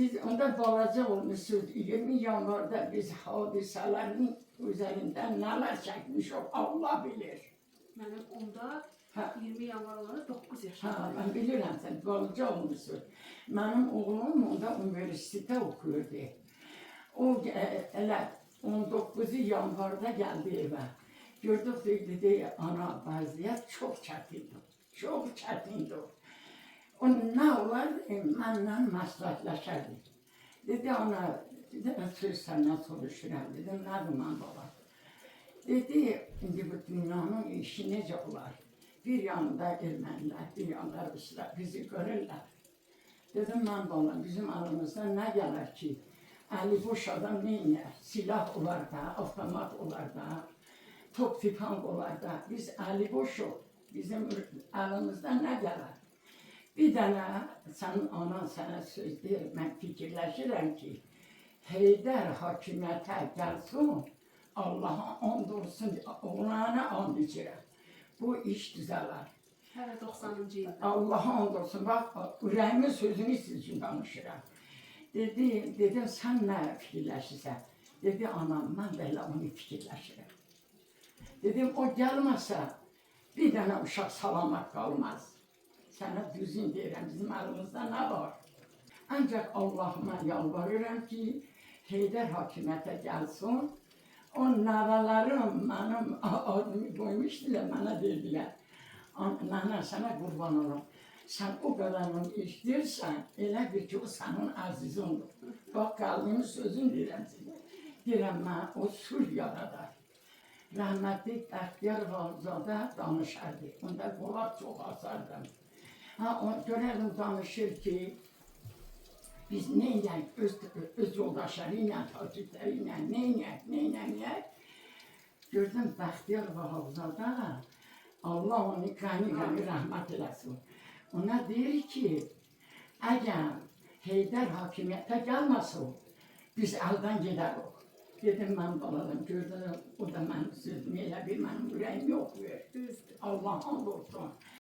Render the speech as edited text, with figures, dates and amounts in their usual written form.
Siz onda balaca olmuşsunuz. 20 yanvarda biz hadiselerin üzerinden neler çekmişiz Allah bilir. Mənim onda Ha. 20 yanvar olanda 9 Ha, yaşındayım. ben bilirəm sen balaca olmuşsun. Benim oğlum onda üniversitede okuyordu. O elə 19 yanvarda geldi eve. Gördük dedi ana vaziyet çok çetindir. Çok çetindir. O ne olar mənlə məsləhətləşərdi. Dedi ana, dedi ben söz senden soruşuram. Dedim nədir mən baba? Dedi indi bu dünyanın işi necə olar? Bir yanında ermənilər, bir yanında ruslar bizi görürlər. Dedim mən baba bizim aramızda ne gələr ki? Əli boş adam neynər? Silah olar da, avtomat olar da, top tipan olar da. Biz əli boşuq. Bizim əlimizdə nə gələr? Bir dənə sənin anan sənə söz deyir, mən fikirləşirəm ki, Heydər hakimiyyətə gəlsin, Allah'a and olsun, oğlana and içirəm. Bu iş düzələr. Hələ 90-cı ildə. Allah'a and olsun, bax, ürəyimin sözünü siz üçün danışıram. Dedim, sən nə fikirləşirsən? Dedi, anam, mən də elə onu fikirləşirəm. Dedim, o gəlməsə, bir dənə uşaq salamat qalmaz. Sənə düzün deyirəm, bizim əlimizdə nə var? Ancaq Allahıma yalvarıram ki, Heydər hakimiyyətə gəlsin. O nəvələrim mənim adımı qoymuşdular, mənə dedilər. Nənə, sənə qurban olum. Sən o qədərini işləyirsən, elə bir ki, o sənin əzizindir. Bax, qəlbimin sözünü deyirəm sizə. Deyirəm, mən o sulh yaradar. Rəhmətli Bəxtiyar Vahabzadə danışardı. Onda qulaq çox asardım. Görərdim danışır ki, biz neynəyək, öz yoldaşları ilə, takipləri ilə, neynəyək. Gördüm Bəxtiyar Vahabzadə, Allah onu qəni rəhmət eləsin. Ona deyir ki, əgər Heydər hakimiyyətə gəlməsin, biz əldən gedərik. Dedim, mən baladım, gördüm, o da mənim sözümü elə bir, mənim ürəyim yoxdur. Düzdür. Allah and olsun.